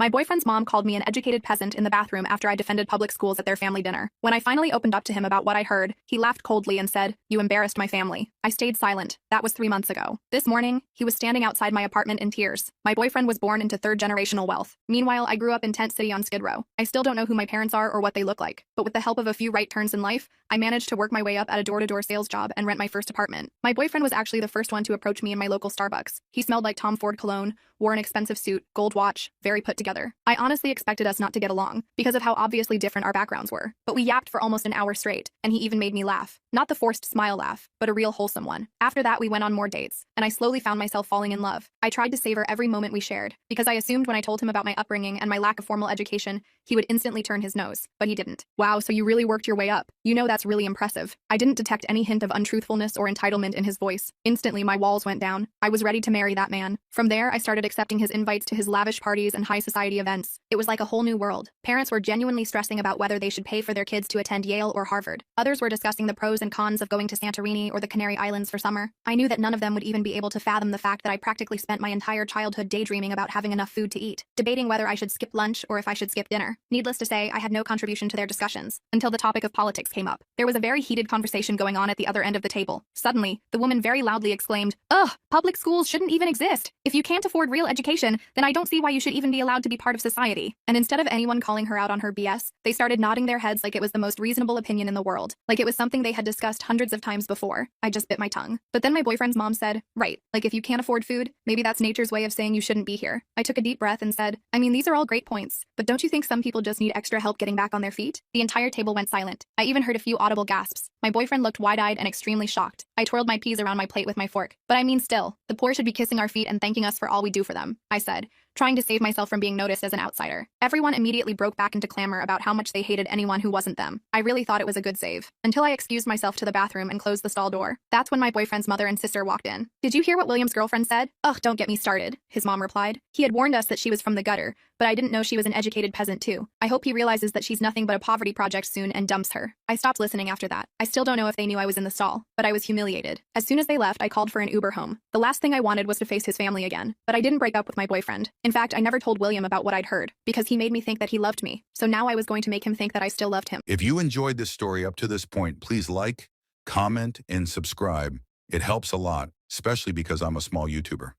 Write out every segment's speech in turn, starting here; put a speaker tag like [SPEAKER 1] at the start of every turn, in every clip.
[SPEAKER 1] My boyfriend's mom called me an educated peasant in the bathroom after I defended public schools at their family dinner. When I finally opened up to him about what I heard, he laughed coldly and said, "You embarrassed my family." I stayed silent. That was 3 months ago. This morning, he was standing outside my apartment in tears. My boyfriend was born into third-generational wealth. Meanwhile, I grew up in Tent City on Skid Row. I still don't know who my parents are or what they look like, but with the help of a few right turns in life, I managed to work my way up at a door-to-door sales job and rent my first apartment. My boyfriend was actually the first one to approach me in my local Starbucks. He smelled like Tom Ford cologne, wore an expensive suit, gold watch, very put together. I honestly expected us not to get along, because of how obviously different our backgrounds were. But we yapped for almost an hour straight, and he even made me laugh. Not the forced smile laugh, but a real wholesome one. After that, we went on more dates, and I slowly found myself falling in love. I tried to savor every moment we shared, because I assumed when I told him about my upbringing and my lack of formal education, he would instantly turn his nose. But he didn't. Wow, so you really worked your way up. You know, that's really impressive. I didn't detect any hint of untruthfulness or entitlement in his voice. Instantly, my walls went down. I was ready to marry that man. From there, I started accepting his invites to his lavish parties and high society events. It was like a whole new world. Parents were genuinely stressing about whether they should pay for their kids to attend Yale or Harvard. Others were discussing the pros and cons of going to Santorini or the Canary Islands for summer. I knew that none of them would even be able to fathom the fact that I practically spent my entire childhood daydreaming about having enough food to eat, debating whether I should skip lunch or if I should skip dinner. Needless to say, I had no contribution to their discussions, until the topic of politics came up. There was a very heated conversation going on at the other end of the table. Suddenly, the woman very loudly exclaimed, "Ugh, public schools shouldn't even exist. If you can't afford real education, then I don't see why you should even be allowed to be part of society." And instead of anyone calling her out on her BS, they started nodding their heads like it was the most reasonable opinion in the world, like it was something they had discussed hundreds of times before. I just bit my tongue. But then my boyfriend's mom said, "Right, like if you can't afford food, maybe that's nature's way of saying you shouldn't be here." I took a deep breath and said, "I mean, these are all great points, but don't you think some people just need extra help getting back on their feet?" The entire table went silent. I even heard a few audible gasps. My boyfriend looked wide-eyed and extremely shocked. I twirled my peas around my plate with my fork. "But I mean still, the poor should be kissing our feet and thanking us for all we do for them," I said, trying to save myself from being noticed as an outsider. Everyone immediately broke back into clamor about how much they hated anyone who wasn't them. I really thought it was a good save, until I excused myself to the bathroom and closed the stall door. That's when my boyfriend's mother and sister walked in. "Did you hear what William's girlfriend said?" "Ugh, don't get me started," his mom replied. "He had warned us that she was from the gutter, but I didn't know she was an educated peasant too. I hope he realizes that she's nothing but a poverty project soon and dumps her." I stopped listening after that. I still don't know if they knew I was in the stall, but I was humiliated. As soon as they left, I called for an Uber home. The last thing I wanted was to face his family again, but I didn't break up with my boyfriend. In fact, I never told William about what I'd heard, because he made me think that he loved me. So now I was going to make him think that I still loved him.
[SPEAKER 2] If you enjoyed this story up to this point, please like, comment, and subscribe. It helps a lot, especially because I'm a small YouTuber.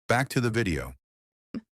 [SPEAKER 2] Back to the video.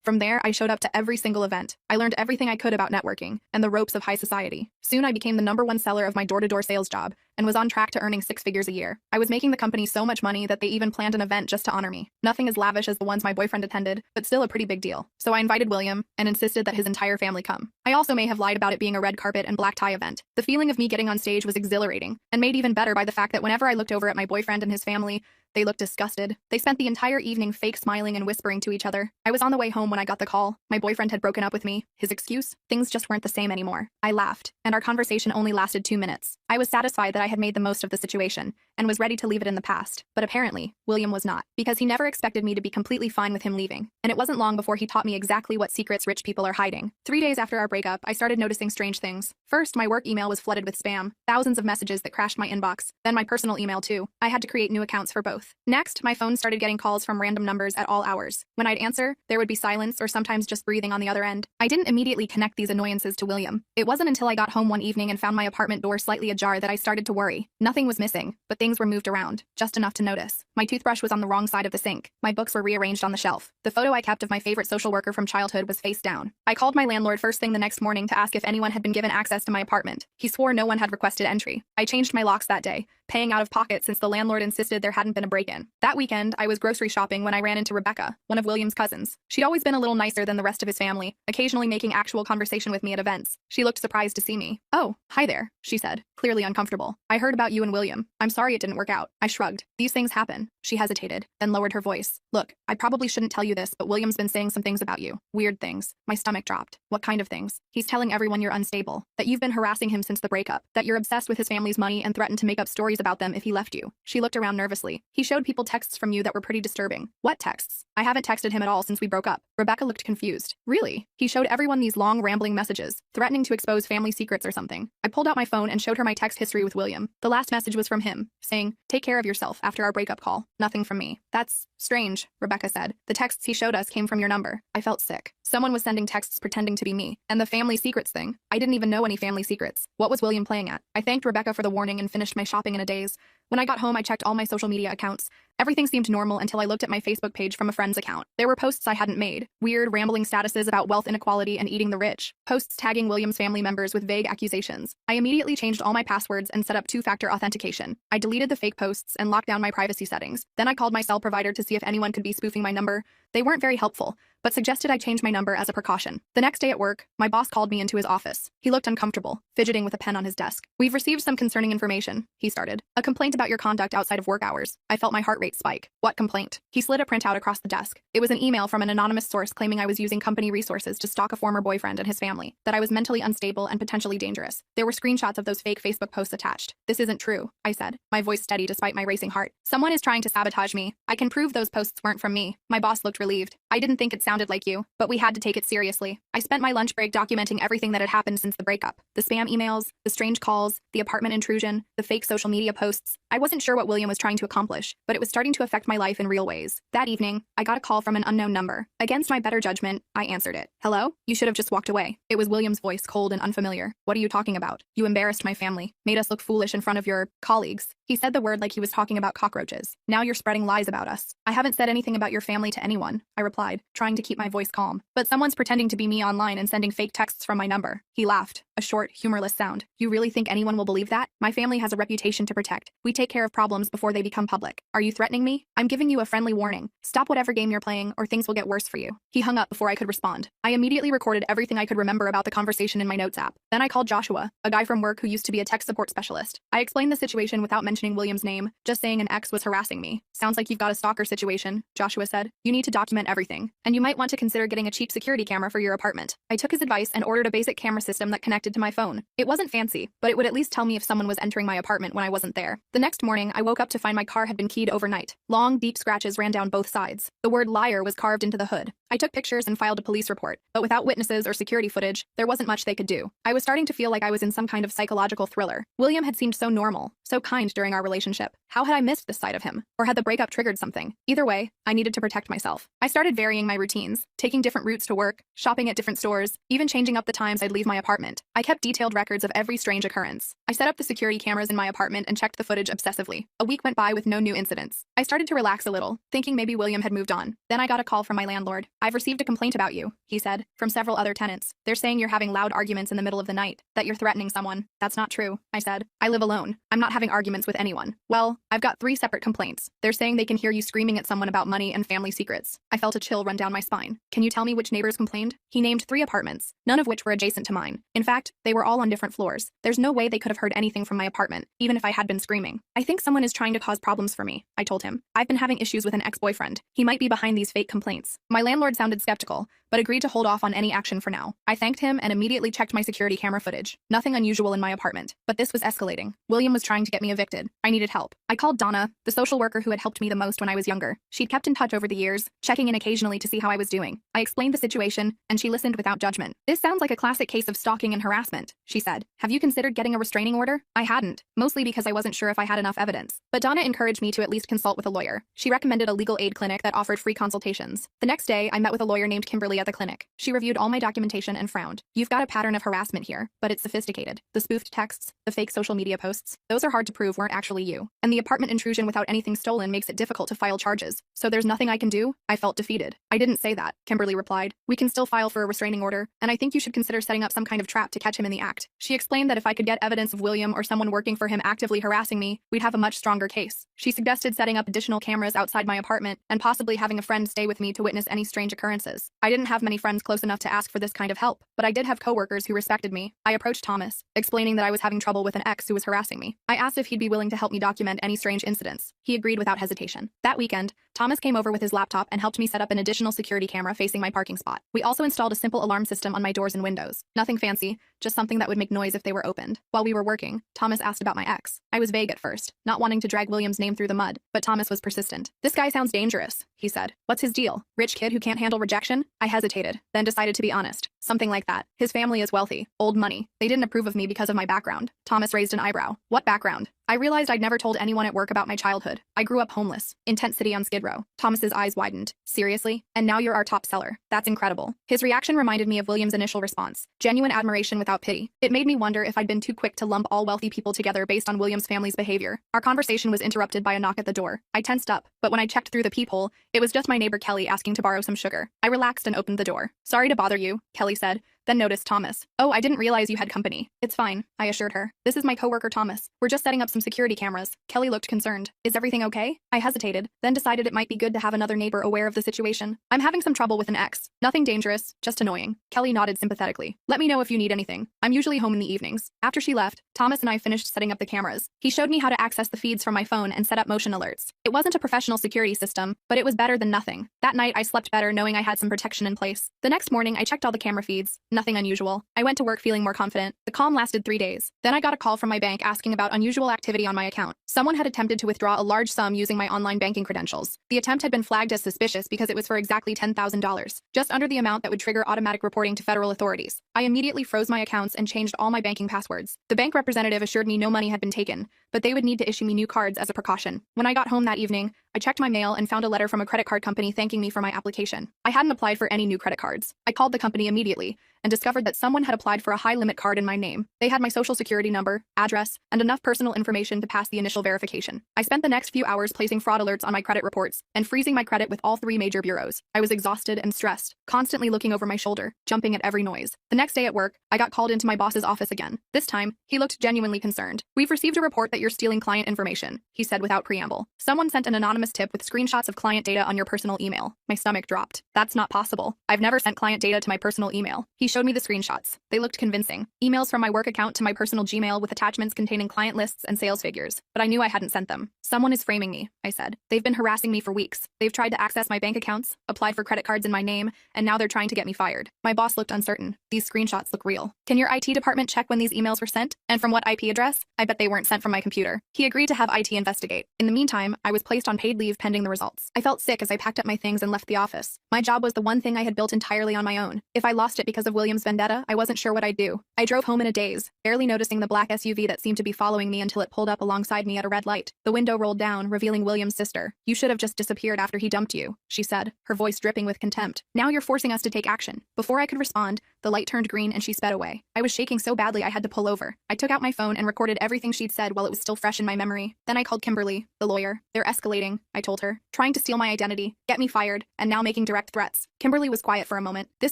[SPEAKER 1] From there, I showed up to every single event. I learned everything I could about networking and the ropes of high society. Soon I became the #1 seller of my door-to-door sales job and was on track to earning 6 figures a year. I was making the company so much money that they even planned an event just to honor me. Nothing as lavish as the ones my boyfriend attended, but still a pretty big deal. So I invited William and insisted that his entire family come. I also may have lied about it being a red carpet and black tie event. The feeling of me getting on stage was exhilarating, and made even better by the fact that whenever I looked over at my boyfriend and his family, they looked disgusted. They spent the entire evening fake smiling and whispering to each other. I was on the way home when I got the call. My boyfriend had broken up with me. His excuse? Things just weren't the same anymore. I laughed, and our conversation only lasted 2 minutes. I was satisfied that I had made the most of the situation, and was ready to leave it in the past. But apparently, William was not, because he never expected me to be completely fine with him leaving. And it wasn't long before he taught me exactly what secrets rich people are hiding. 3 days after our breakup, I started noticing strange things. First, my work email was flooded with spam, thousands of messages that crashed my inbox. Then my personal email too. I had to create new accounts for both. Next, my phone started getting calls from random numbers at all hours. When I'd answer, there would be silence or sometimes just breathing on the other end. I didn't immediately connect these annoyances to William. It wasn't until I got home one evening and found my apartment door slightly ajar that I started to worry. Nothing was missing, but things were moved around, just enough to notice. My toothbrush was on the wrong side of the sink. My books were rearranged on the shelf. The photo I kept of my favorite social worker from childhood was face down. I called my landlord first thing the next morning to ask if anyone had been given access to my apartment. He swore no one had requested entry. I changed my locks that day, paying out of pocket since the landlord insisted there hadn't been a break-in. That weekend, I was grocery shopping when I ran into Rebecca, one of William's cousins. She'd always been a little nicer than the rest of his family, occasionally making actual conversation with me at events. She looked surprised to see me. "Oh, hi there," she said, clearly uncomfortable. "I heard about you and William. I'm sorry it didn't work out." I shrugged. "These things happen." She hesitated, then lowered her voice. "Look, I probably shouldn't tell you this, but William's been saying some things about you. Weird things." My stomach dropped. "What kind of things?" "He's telling everyone you're unstable, that you've been harassing him since the breakup, that you're obsessed with his family's money and threatened to make up stories worries about them if he left you. She looked around nervously. He showed people texts from you that were pretty disturbing. What texts? I haven't texted him at all since we broke up. Rebecca looked confused. Really? He showed everyone these long, rambling messages, threatening to expose family secrets or something. I pulled out my phone and showed her my text history with William. The last message was from him, saying, "Take care of yourself," after our breakup call. Nothing from me. That's strange, Rebecca said. The texts he showed us came from your number. I felt sick. Someone was sending texts pretending to be me. And the family secrets thing. I didn't even know any family secrets. What was William playing at? I thanked Rebecca for the warning and finished my shopping in a daze. When I got home, I checked all my social media accounts. Everything seemed normal until I looked at my Facebook page from a friend's account. There were posts I hadn't made. Weird, rambling statuses about wealth inequality and eating the rich. Posts tagging William's family members with vague accusations. I immediately changed all my passwords and set up two-factor authentication. I deleted the fake posts and locked down my privacy settings. Then I called my cell provider to see if anyone could be spoofing my number. They weren't very helpful, but suggested I change my number as a precaution. The next day at work, my boss called me into his office. He looked uncomfortable, fidgeting with a pen on his desk. "We've received some concerning information," he started. "A complaint about your conduct outside of work hours." I felt my heart rate spike. "What complaint?" He slid a printout across the desk. It was an email from an anonymous source claiming I was using company resources to stalk a former boyfriend and his family, that I was mentally unstable and potentially dangerous. There were screenshots of those fake Facebook posts attached. "This isn't true," I said, my voice steady despite my racing heart. "Someone is trying to sabotage me. I can prove those posts weren't from me." My boss looked relieved. "I didn't think it sounded like you, but we had to take it seriously." I spent my lunch break documenting everything that had happened since the breakup. The spam emails, the strange calls, the apartment intrusion, the fake social media posts. I wasn't sure what William was trying to accomplish, but it was starting to affect my life in real ways. That evening, I got a call from an unknown number. Against my better judgment, I answered it. "Hello? You should have just walked away." It was William's voice, cold and unfamiliar. "What are you talking about? You embarrassed my family, made us look foolish in front of your colleagues." He said the word like he was talking about cockroaches. "Now you're spreading lies about us." "I haven't said anything about your family to anyone," I replied, trying to keep my voice calm. "But someone's pretending to be me online and sending fake texts from my number." He laughed, a short, humorless sound. "You really think anyone will believe that? My family has a reputation to protect. We take care of problems before they become public. Are you threatening me? I'm giving you a friendly warning. Stop whatever game you're playing or things will get worse for you." He hung up before I could respond. I immediately recorded everything I could remember about the conversation in my notes app. Then I called Joshua, a guy from work who used to be a tech support specialist. I explained the situation without mentioning William's name, just saying an ex was harassing me. "Sounds like you've got a stalker situation," Joshua said. "You need to document everything, and you might want to consider getting a cheap security camera for your apartment." I took his advice and ordered a basic camera system that connected to my phone. It wasn't fancy, but it would at least tell me if someone was entering my apartment when I wasn't there. The next morning, I woke up to find my car had been keyed overnight. Long, deep scratches ran down both sides. The word liar was carved into the hood. I took pictures and filed a police report, but without witnesses or security footage, there wasn't much they could do. I was starting to feel like I was in some kind of psychological thriller. William had seemed so normal, so kind during our relationship. How had I missed this side of him? Or had the breakup triggered something? Either way, I needed to protect myself. I started varying my routines, taking different routes to work, shopping at different stores, even changing up the times I'd leave my apartment. I kept detailed records of every strange occurrence. I set up the security cameras in my apartment and checked the footage obsessively. A week went by with no new incidents. I started to relax a little, thinking maybe William had moved on. Then I got a call from my landlord. "I've received a complaint about you," he said, "from several other tenants. They're saying you're having loud arguments in the middle of the night, that you're threatening someone." "That's not true," I said. "I live alone. I'm not having arguments with anyone." "Well, I've got 3 separate complaints. They're saying they can hear you screaming at someone about money and family secrets." I felt a chill run down my spine. "Can you tell me which neighbors complained?" He named 3 apartments, none of which were adjacent to mine. In fact, they were all on different floors. There's no way they could have heard anything from my apartment, even if I had been screaming. "I think someone is trying to cause problems for me," I told him. "I've been having issues with an ex-boyfriend. He might be behind these fake complaints." My landlord sounded skeptical, but agreed to hold off on any action for now. I thanked him and immediately checked my security camera footage. Nothing unusual in my apartment, but this was escalating. William was trying to get me evicted. I needed help. I called Donna, the social worker who had helped me the most when I was younger. She'd kept in touch over the years, checking in occasionally to see how I was doing. I explained the situation, and she listened without judgment. "This sounds like a classic case of stalking and harassment," she said. "Have you considered getting a restraining order?" I hadn't, mostly because I wasn't sure if I had enough evidence. But Donna encouraged me to at least consult with a lawyer. She recommended a legal aid clinic that offered free consultations. The next day, I met with a lawyer named Kimberly at the clinic. She reviewed all my documentation and frowned. "You've got a pattern of harassment here, but it's sophisticated. The spoofed texts, the fake social media posts, those are hard to prove weren't actually you. And the apartment intrusion without anything stolen makes it difficult to file charges. So there's nothing I can do?" I felt defeated. "I didn't say that," Kimberly replied. "We can still file for a restraining order, and I think you should consider setting up some kind of trap to catch him in the act." She explained that if I could get evidence of William or someone working for him actively harassing me, we'd have a much stronger case. She suggested setting up additional cameras outside my apartment and possibly having a friend stay with me to witness any strange occurrences. I didn't have many friends close enough to ask for this kind of help, but I did have coworkers who respected me. I approached Thomas, explaining that I was having trouble with an ex who was harassing me. I asked if he'd be willing to help me document any strange incidents. He agreed without hesitation. That weekend, Thomas came over with his laptop and helped me set up an additional security camera facing my parking spot. We also installed a simple alarm system on my doors and windows. Nothing fancy, just something that would make noise if they were opened. While we were working, Thomas asked about my ex. I was vague at first, not wanting to drag William's name through the mud, but Thomas was persistent. "This guy sounds dangerous," he said. "What's his deal? Rich kid who can't handle rejection?" I hesitated, then decided to be honest. "Something like that. His family is wealthy, old money. They didn't approve of me because of my background." Thomas raised an eyebrow. "What background?" I realized I'd never told anyone at work about my childhood. I grew up homeless, in Tent City on Skid Row. Thomas's eyes widened. "Seriously? And now you're our top seller. That's incredible." His reaction reminded me of William's initial response. Genuine admiration without pity. It made me wonder if I'd been too quick to lump all wealthy people together based on William's family's behavior. Our conversation was interrupted by a knock at the door. I tensed up, but when I checked through the peephole, it was just my neighbor Kelly asking to borrow some sugar. I relaxed and opened the door. "Sorry to bother you," Kelly said, then noticed Thomas. "Oh, I didn't realize you had company." "It's fine," I assured her. "This is my coworker Thomas. We're just setting up some security cameras." Kelly looked concerned. "Is everything okay?" I hesitated, then decided it might be good to have another neighbor aware of the situation. "I'm having some trouble with an ex. Nothing dangerous, just annoying." Kelly nodded sympathetically. "Let me know if you need anything. I'm usually home in the evenings." After she left, Thomas and I finished setting up the cameras. He showed me how to access the feeds from my phone and set up motion alerts. It wasn't a professional security system, but it was better than nothing. That night, I slept better knowing I had some protection in place. The next morning, I checked all the camera feeds. Nothing unusual. I went to work feeling more confident. The calm lasted 3 days. Then I got a call from my bank asking about unusual activity on my account. Someone had attempted to withdraw a large sum using my online banking credentials. The attempt had been flagged as suspicious because it was for exactly $10,000, just under the amount that would trigger automatic reporting to federal authorities. I immediately froze my accounts and changed all my banking passwords. The bank representative assured me no money had been taken, but they would need to issue me new cards as a precaution. When I got home that evening, I checked my mail and found a letter from a credit card company thanking me for my application. I hadn't applied for any new credit cards. I called the company immediately and discovered that someone had applied for a high-limit card in my name. They had my social security number, address, and enough personal information to pass the initial verification. I spent the next few hours placing fraud alerts on my credit reports and freezing my credit with all 3 major bureaus. I was exhausted and stressed, constantly looking over my shoulder, jumping at every noise. The next day at work, I got called into my boss's office again. This time, he looked genuinely concerned. "We've received a report that you're stealing client information," he said without preamble. "Someone sent an anonymous tip with screenshots of client data on your personal email." My stomach dropped. "That's not possible. I've never sent client data to my personal email." He showed me the screenshots. They looked convincing. Emails from my work account to my personal Gmail with attachments containing client lists and sales figures. But I knew I hadn't sent them. "Someone is framing me," I said. "They've been harassing me for weeks. They've tried to access my bank accounts, applied for credit cards in my name, and now they're trying to get me fired." My boss looked uncertain. "These screenshots look real. Can your IT department check when these emails were sent? And from what IP address? I bet they weren't sent from my computer." He agreed to have IT investigate. In the meantime, I was placed on paid leave pending the results. I felt sick as I packed up my things and left the office. My job was the one thing I had built entirely on my own. If I lost it because of William's vendetta, I wasn't sure what I'd do. I drove home in a daze, barely noticing the black SUV that seemed to be following me until it pulled up alongside me at a red light. The window rolled down, revealing William's sister. "You should have just disappeared after he dumped you," she said, her voice dripping with contempt. "Now you're forcing us to take action." Before I could respond, the light turned green and she sped away. I was shaking so badly I had to pull over. I took out my phone and recorded everything she'd said while it was still fresh in my memory. Then I called Kimberly, the lawyer. "They're escalating," I told her, "trying to steal my identity, get me fired, and now making direct threats." Kimberly was quiet for a moment. "This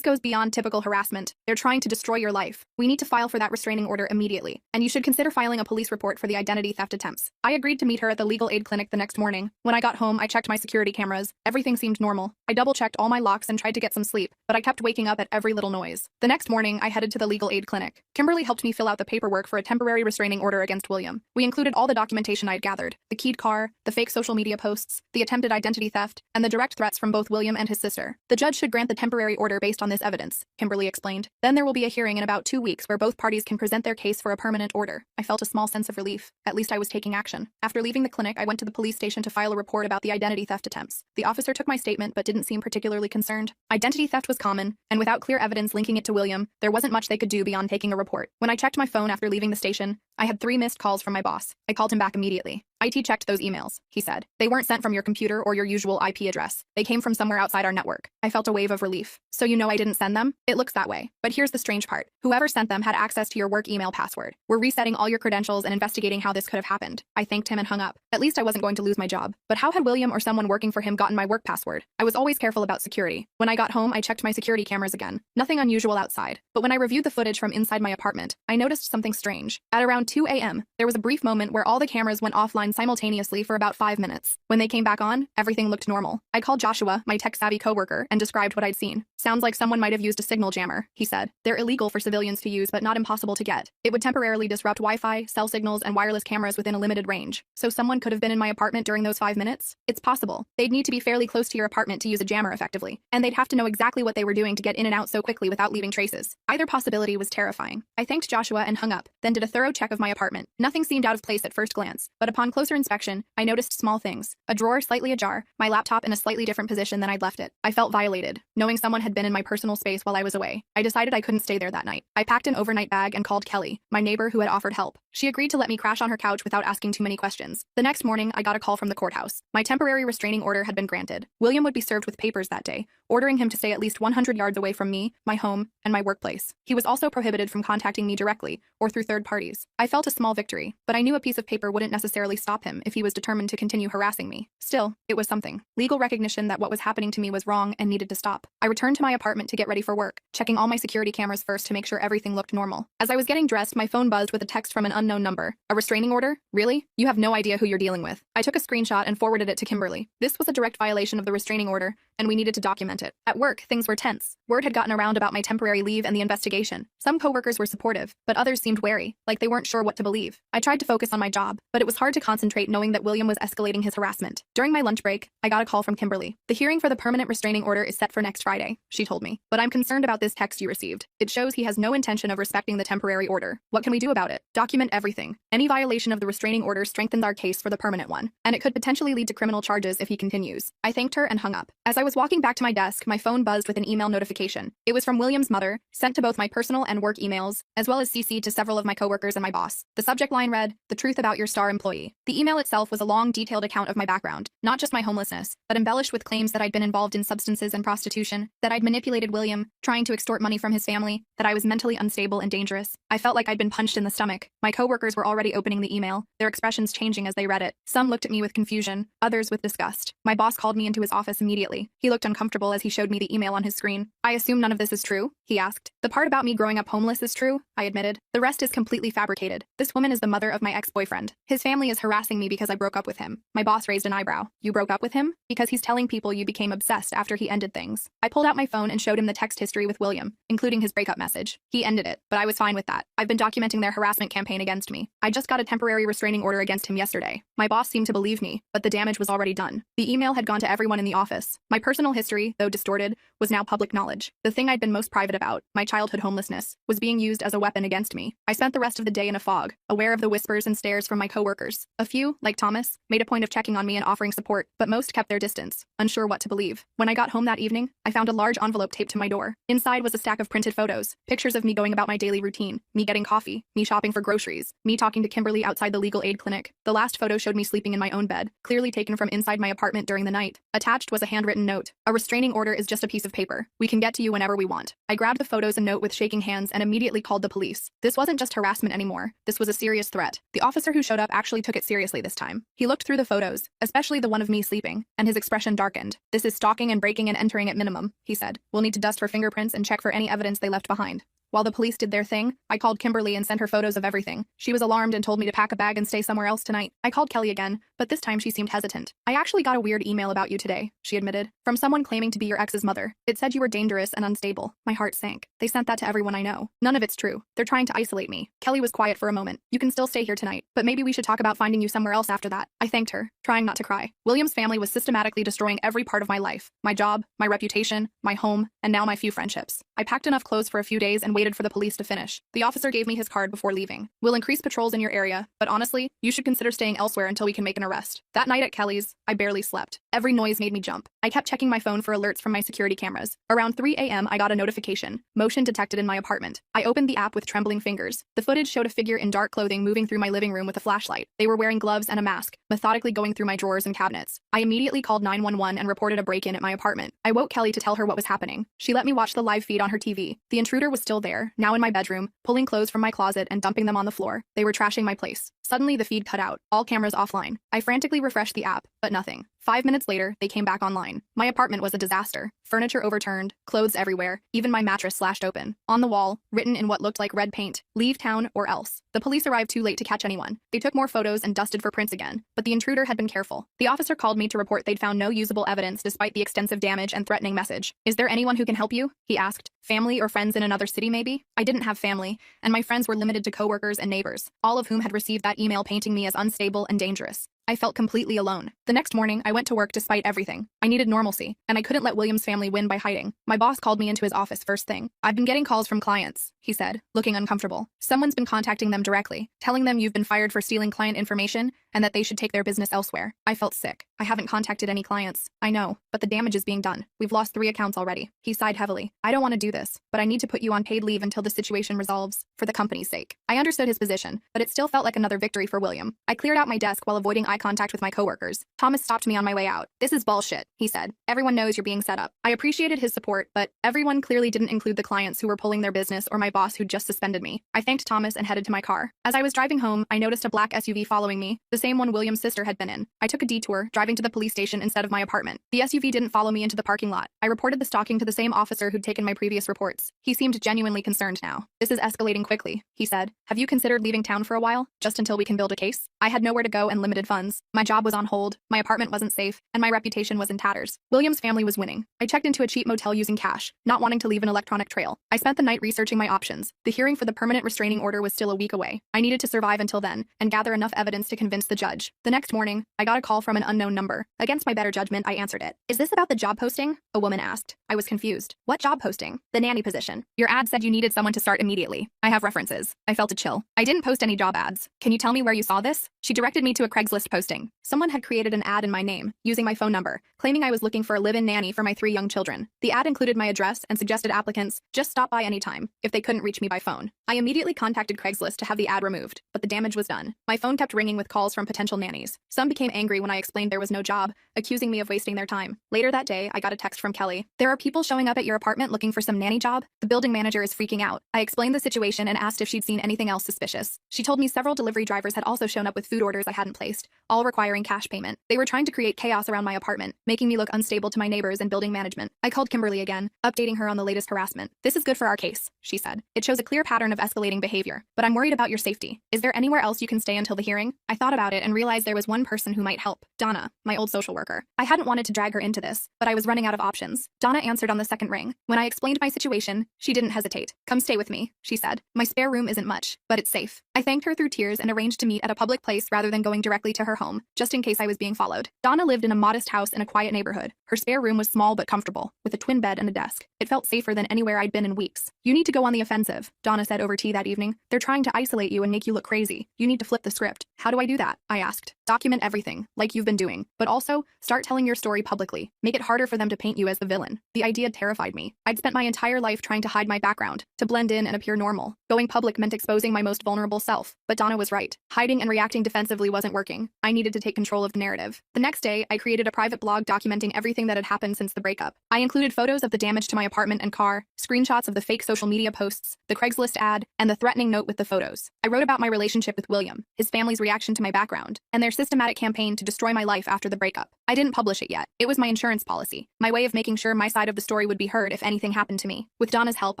[SPEAKER 1] goes beyond typical harassment. They're trying to destroy your life. We need to file for that restraining order immediately, and you should consider filing a police report for the identity theft attempts." I agreed to meet her at the legal aid clinic the next morning. When I got home, I checked my security cameras. Everything seemed normal. I double-checked all my locks and tried to get some sleep, but I kept waking up at every little noise. The next morning, I headed to the legal aid clinic. Kimberly helped me fill out the paperwork for a temporary restraining order against William. We included all the documentation I'd gathered: the keyed car, the fake social media posts, the attempted identity theft, and the direct threats from both William and his sister. "The judge should grant the temporary order based on this evidence," Kimberly explained. "Then there will be a hearing in about 2 weeks where both parties can present their case for a permanent order." I felt a small sense of relief. At least I was taking action. After leaving the clinic, I went to the police station to file a report about the identity theft attempts. The officer took my statement but didn't seem particularly concerned. Identity theft was common, and without clear evidence linking it to William, there wasn't much they could do beyond taking a report. When I checked my phone after leaving the station, I had 3 missed calls from my boss. I called him back immediately. "IT checked those emails," he said. "They weren't sent from your computer or your usual IP address. They came from somewhere outside our network." I felt a wave of relief. "So you know I didn't send them?" "It looks that way. But here's the strange part. Whoever sent them had access to your work email password. We're resetting all your credentials and investigating how this could have happened." I thanked him and hung up. At least I wasn't going to lose my job. But how had William or someone working for him gotten my work password? I was always careful about security. When I got home, I checked my security cameras again. Nothing unusual outside. But when I reviewed the footage from inside my apartment, I noticed something strange. At around 2 a.m., there was a brief moment where all the cameras went offline offline simultaneously for about 5 minutes. When they came back on, everything looked normal. I called Joshua, my tech-savvy coworker, and described what I'd seen. Sounds like someone might have used a signal jammer, he said. They're illegal for civilians to use but not impossible to get. It would temporarily disrupt Wi-Fi, cell signals, and wireless cameras within a limited range. So someone could have been in my apartment during those 5 minutes? It's possible. They'd need to be fairly close to your apartment to use a jammer effectively, and they'd have to know exactly what they were doing to get in and out so quickly without leaving traces. Either possibility was terrifying. I thanked Joshua and hung up, then did a thorough check of my apartment. Nothing seemed out of place at first glance, but upon closer inspection, I noticed small things. A drawer slightly ajar, my laptop in a slightly different position than I'd left it. I felt violated, knowing someone had been in my personal space while I was away. I decided I couldn't stay there that night. I packed an overnight bag and called Kelly, my neighbor who had offered help. She agreed to let me crash on her couch without asking too many questions. The next morning, I got a call from the courthouse. My temporary restraining order had been granted. William would be served with papers that day, ordering him to stay at least 100 yards away from me, my home, and my workplace. He was also prohibited from contacting me directly or through third parties. I felt a small victory, but I knew a piece of paper wouldn't necessarily stop him if he was determined to continue harassing me. Still, it was something. Legal recognition that what was happening to me was wrong and needed to stop. I returned to my apartment to get ready for work, checking all my security cameras first to make sure everything looked normal. As I was getting dressed, my phone buzzed with a text from an unknown number. A restraining order? Really? You have no idea who you're dealing with. I took a screenshot and forwarded it to Kimberly. This was a direct violation of the restraining order, and we needed to document it. At work, things were tense. Word had gotten around about my temporary leave and the investigation. Some coworkers were supportive, but others seemed wary, like they weren't sure what to believe. I tried to focus on my job, but it was hard to concentrate knowing that William was escalating his harassment. During my lunch break, I got a call from Kimberly. The hearing for the permanent restraining order is set for next Friday, she told me. But I'm concerned about this text you received. It shows he has no intention of respecting the temporary order. What can we do about it? Document everything. Any violation of the restraining order strengthens our case for the permanent one, and it could potentially lead to criminal charges if he continues. I thanked her and hung up. As I was walking back to my desk, my phone buzzed with an email notification. It was from William's mother, sent to both my personal and work emails, as well as CC'd to several of my coworkers and my boss. The subject line read, "The truth about your star employee." The email itself was a long, detailed account of my background, not just my homelessness, but embellished with claims that I'd been involved in substances and prostitution, that I'd manipulated William, trying to extort money from his family, that I was mentally unstable and dangerous. I felt like I'd been punched in the stomach. My coworkers were already opening the email, their expressions changing as they read it. Some looked at me with confusion, others with disgust. My boss called me into his office immediately. He looked uncomfortable as he showed me the email on his screen. "I assume none of this is true?" he asked. "The part about me growing up homeless is true," I admitted. "The rest is completely fabricated. This woman is the mother of my ex-boyfriend. His family is harassing me because I broke up with him." My boss raised an eyebrow. "You broke up with him? Because he's telling people you became obsessed after he ended things." I pulled out my phone and showed him the text history with William, including his breakup message. He ended it, but I was fine with that. I've been documenting their harassment campaign against me. I just got a temporary restraining order against him yesterday. My boss seemed to believe me, but the damage was already done. The email had gone to everyone in the office. My personal history, though distorted, was now public knowledge. The thing I'd been most private about, my childhood homelessness, was being used as a weapon against me. I spent the rest of the day in a fog, aware of the whispers and stares from my coworkers. A few, like Thomas, made a point of checking on me and offering support, but most kept their distance, unsure what to believe. When I got home that evening, I found a large envelope taped to my door. Inside was a stack of printed photos, pictures of me going about my daily routine, me getting coffee, me shopping for groceries, me talking to Kimberly outside the legal aid clinic. The last photo showed me sleeping in my own bed, clearly taken from inside my apartment during the night. Attached was a handwritten note. "A restraining order is just a piece of paper. We can get to you whenever we want." I grabbed the photos and note with shaking hands and immediately called the police. This wasn't just harassment anymore. This was a serious threat. The officer who showed up actually took it seriously this time. He looked through the photos, especially the one of me sleeping, and his expression darkened. "This is stalking and breaking and entering at minimum," he said. "We'll need to dust for fingerprints and check for any evidence they left behind." While the police did their thing, I called Kimberly and sent her photos of everything. She was alarmed and told me to pack a bag and stay somewhere else tonight. I called Kelly again, but this time she seemed hesitant. "I actually got a weird email about you today," she admitted, "from someone claiming to be your ex's mother. It said you were dangerous and unstable." My heart sank. They sent that to everyone I know. None of it's true. They're trying to isolate me. Kelly was quiet for a moment. "You can still stay here tonight, but maybe we should talk about finding you somewhere else after that." I thanked her, trying not to cry. William's family was systematically destroying every part of my life. My job, my reputation, my home, and now my few friendships. I packed enough clothes for a few days and waited for the police to finish. The officer gave me his card before leaving. "We'll increase patrols in your area, but honestly, you should consider staying elsewhere until we can make an arrest." That night at Kelly's, I barely slept. Every noise made me jump. I kept checking my phone for alerts from my security cameras. Around 3 a.m., I got a notification. Motion detected in my apartment. I opened the app with trembling fingers. The footage showed a figure in dark clothing moving through my living room with a flashlight. They were wearing gloves and a mask, methodically going through my drawers and cabinets. I immediately called 911 and reported a break-in at my apartment. I woke Kelly to tell her what was happening. She let me watch the live feed on her TV. The intruder was still there, now in my bedroom, pulling clothes from my closet and dumping them on the floor. They were trashing my place. Suddenly, the feed cut out, all cameras offline. I frantically refreshed the app, but nothing. 5 minutes later, they came back online. My apartment was a disaster. Furniture overturned, clothes everywhere, even my mattress slashed open. On the wall, written in what looked like red paint, "Leave town or else." The police arrived too late to catch anyone. They took more photos and dusted for prints again, but the intruder had been careful. The officer called me to report they'd found no usable evidence despite the extensive damage and threatening message. "Is there anyone who can help you?" he asked. "Family or friends in another city maybe?" I didn't have family, and my friends were limited to coworkers and neighbors, all of whom had received that email painting me as unstable and dangerous. I felt completely alone. The next morning, I went to work despite everything. I needed normalcy, and I couldn't let William's family win by hiding. My boss called me into his office first thing. "I've been getting calls from clients," he said, looking uncomfortable. "Someone's been contacting them directly, telling them you've been fired for stealing client information and that they should take their business elsewhere." I felt sick. "I haven't contacted any clients." "I know, but the damage is being done. We've lost 3 accounts already." He sighed heavily. "I don't want to do this, but I need to put you on paid leave until the situation resolves, for the company's sake." I understood his position, but it still felt like another victory for William. I cleared out my desk while avoiding eye contact with my coworkers. Thomas stopped me on my way out. "This is bullshit," he said. "Everyone knows you're being set up." I appreciated his support, but everyone clearly didn't include the clients who were pulling their business or my boss who'd just suspended me. I thanked Thomas and headed to my car. As I was driving home, I noticed a black SUV following me, the same one William's sister had been in. I took a detour, driving to the police station instead of my apartment. The SUV didn't follow me into the parking lot. I reported the stalking to the same officer who'd taken my previous reports. He seemed genuinely concerned now. "This is escalating quickly," he said. "Have you considered leaving town for a while, just until we can build a case?" I had nowhere to go and limited funds. My job was on hold, my apartment wasn't safe, and my reputation was in tatters. William's family was winning. I checked into a cheap motel using cash, not wanting to leave an electronic trail. I spent the night researching my options. The hearing for the permanent restraining order was still a week away. I needed to survive until then, and gather enough evidence to convince the judge. The next morning, I got a call from an unknown number. Against my better judgment, I answered it. "Is this about the job posting?" a woman asked. I was confused. "What job posting?" "The nanny position. Your ad said you needed someone to start immediately. I have references." I felt a chill. "I didn't post any job ads. Can you tell me where you saw this?" She directed me to a Craigslist posting. Someone had created an ad in my name, using my phone number, claiming I was looking for a live-in nanny for my 3 young children. The ad included my address and suggested applicants just stop by anytime if they couldn't reach me by phone. I immediately contacted Craigslist to have the ad removed, but the damage was done. My phone kept ringing with calls from potential nannies. Some became angry when I explained there was no job, accusing me of wasting their time. Later that day, I got a text from Kelly. "There are people showing up at your apartment looking for some nanny job. The building manager is freaking out." I explained the situation and asked if she'd seen anything else suspicious. She told me several delivery drivers had also shown up with food orders I hadn't placed, all requiring cash payment. They were trying to create chaos around my apartment, making me look unstable to my neighbors and building management. I called Kimberly again, updating her on the latest harassment. "This is good for our case," she said. "It shows a clear pattern of escalating behavior, but I'm worried about your safety. Is there anywhere else you can stay until the hearing?" I thought about it and realized there was one person who might help. Donna, my old social worker. I hadn't wanted to drag her into this, but I was running out of options. Donna answered on the second ring. When I explained my situation, she didn't hesitate. "Come stay with me," she said. "My spare room isn't much, but it's safe." I thanked her through tears and arranged to meet at a public place rather than going directly to her home, just in case I was being followed. Donna lived in a modest house in a quiet neighborhood. Her spare room was small but comfortable, with a twin bed and a desk. It felt safer than anywhere I'd been in weeks. "You need to go on the offensive," Donna said over tea that evening. "They're trying to isolate you and make you look crazy. You need to flip the script." "How do I do that?" I asked. "Document everything, like you've been doing, but also start telling your story publicly. Make it harder for them to paint you as the villain." The idea terrified me. I'd spent my entire life trying to hide my background, to blend in and appear normal. Going public meant exposing my most vulnerable self. But Donna was right. Hiding and reacting defensively wasn't working. I needed to take control of the narrative. The next day, I created a private blog documenting everything that had happened since the breakup. I included photos of the damage to my apartment and car, screenshots of the fake social media posts, the Craigslist ad, and the threatening note with the photos. I wrote about my relationship with William, his family's reaction to my background, and their systematic campaign to destroy my life after the breakup. I didn't publish it yet. It was my insurance policy, my way of making sure my side of the story would be heard if anything happened to me. With Donna's help,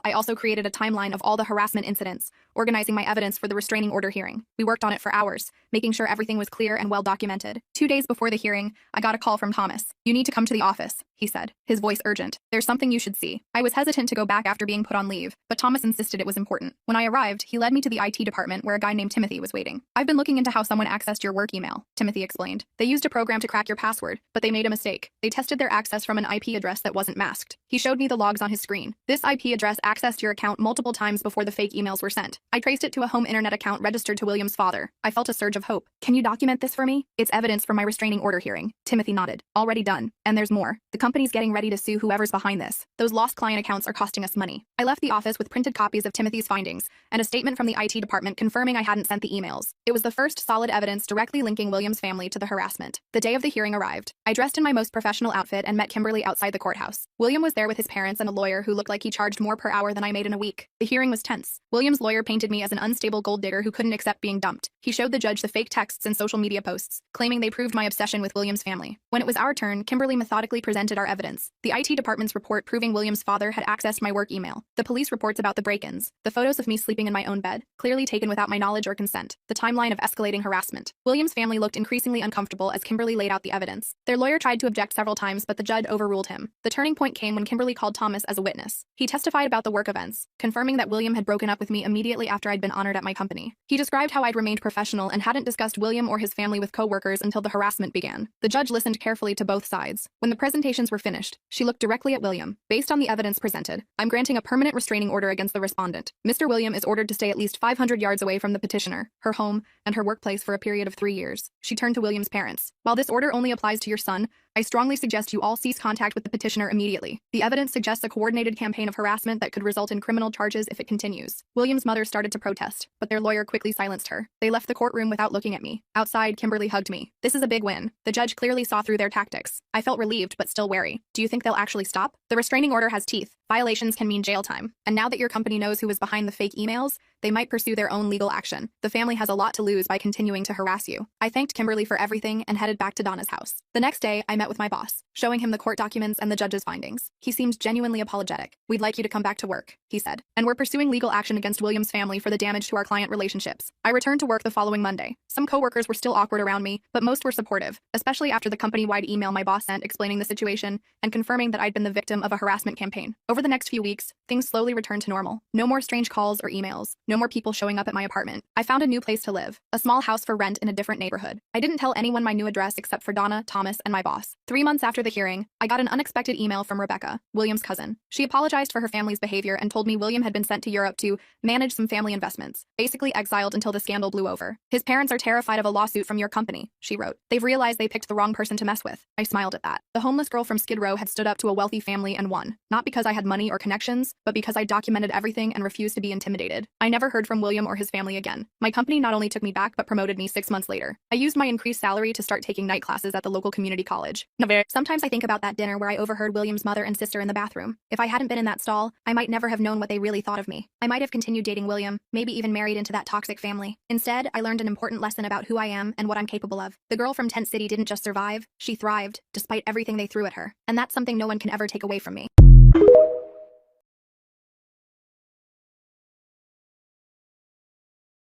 [SPEAKER 1] I also created a timeline of all the harassment incidents, organizing my evidence for the restraining order hearing. We worked on it for hours, making sure everything was clear and well documented. 2 days before the hearing, I got a call from Thomas. "You need to come to the office," he said, his voice urgent. "There's something you should see." I was hesitant to go back after being put on leave, but Thomas insisted it was important. When I arrived, he led me to the IT department where a guy named Timothy was waiting. "I've been looking into how someone accessed your work email," Timothy explained. "They used a program to crack your password, but they made a mistake. They tested their access from an IP address that wasn't masked." He showed me the logs on his screen. "This IP address accessed your account multiple times before the fake emails were sent." I traced it to a home internet account registered to William's father. I felt a surge of hope. "Can you document this for me?" "It's evidence for my restraining order hearing." Timothy nodded. "Already done. And there's more. The company's getting ready to sue whoever's behind this. Those lost client accounts are costing us money." I left the office with printed copies of Timothy's findings and a statement from the IT department confirming I hadn't sent the emails. It was the first solid evidence directly linking William's family to the harassment. The day of the hearing arrived. arrived. I dressed in my most professional outfit and met Kimberly outside the courthouse. William was there with his parents and a lawyer who looked like he charged more per hour than I made in a week. The hearing was tense. William's lawyer painted me as an unstable gold digger who couldn't accept being dumped. He showed the judge the fake texts and social media posts, claiming they proved my obsession with William's family. When it was our turn, Kimberly methodically presented our evidence. The IT department's report proving William's father had accessed my work email. The police reports about the break-ins. The photos of me sleeping in my own bed, clearly taken without my knowledge or consent. The timeline of escalating harassment. William's family looked increasingly uncomfortable as Kimberly laid out the evidence. Their lawyer tried to object several times, but the judge overruled him. The turning point came when Kimberly called Thomas as a witness. He testified about the work events, confirming that William had broken up with me immediately after I'd been honored at my company. He described how I'd remained professional and hadn't discussed William or his family with co-workers until the harassment began. The judge listened carefully to both sides. When the presentations were finished, she looked directly at William. Based on the evidence presented, I'm granting a permanent restraining order against the respondent. Mr. William is ordered to stay at least 500 yards away from the petitioner, her home, and her workplace for a period of 3 years. She turned to William's parents. While this order only applies to your son, I strongly suggest you all cease contact with the petitioner immediately. The evidence suggests a coordinated campaign of harassment that could result in criminal charges if it continues. William's mother started to protest, but their lawyer quickly silenced her. They left the courtroom without looking at me. Outside, Kimberly hugged me. This is a big win. The judge clearly saw through their tactics. I felt relieved, but still wary. Do you think they'll actually stop? The restraining order has teeth. Violations can mean jail time. And now that your company knows who was behind the fake emails, they might pursue their own legal action. The family has a lot to lose by continuing to harass you. I thanked Kimberly for everything and headed back to Donna's house. The next day, I met with my boss, showing him the court documents and the judge's findings. He seemed genuinely apologetic. We'd like you to come back to work, he said. And we're pursuing legal action against William's family for the damage to our client relationships. I returned to work the following Monday. Some coworkers were still awkward around me, but most were supportive, especially after the company-wide email my boss sent explaining the situation and confirming that I'd been the victim of a harassment campaign. Over the next few weeks, things slowly returned to normal. No more strange calls or emails. No more people showing up at my apartment. I found a new place to live, a small house for rent in a different neighborhood. I didn't tell anyone my new address except for Donna, Thomas, and my boss. 3 months after the hearing, I got an unexpected email from Rebecca, William's cousin. She apologized for her family's behavior and told me William had been sent to Europe to manage some family investments, basically exiled until the scandal blew over. His parents are terrified of a lawsuit from your company, she wrote. They've realized they picked the wrong person to mess with. I smiled at that. The homeless girl from Skid Row had stood up to a wealthy family and won, not because I had money or connections, but because I documented everything and refused to be intimidated. I never heard from William or his family again. My company not only took me back but promoted me 6 months later. I used my increased salary to start taking night classes at the local community college. Sometimes I think about that dinner where I overheard William's mother and sister in the bathroom. If I hadn't been in that stall, I might never have known what they really thought of me. I might have continued dating William, maybe even married into that toxic family. Instead, I learned an important lesson about who I am and what I'm capable of. The girl from Tent City didn't just survive, she thrived, despite everything they threw at her. And that's something no one can ever take away from me.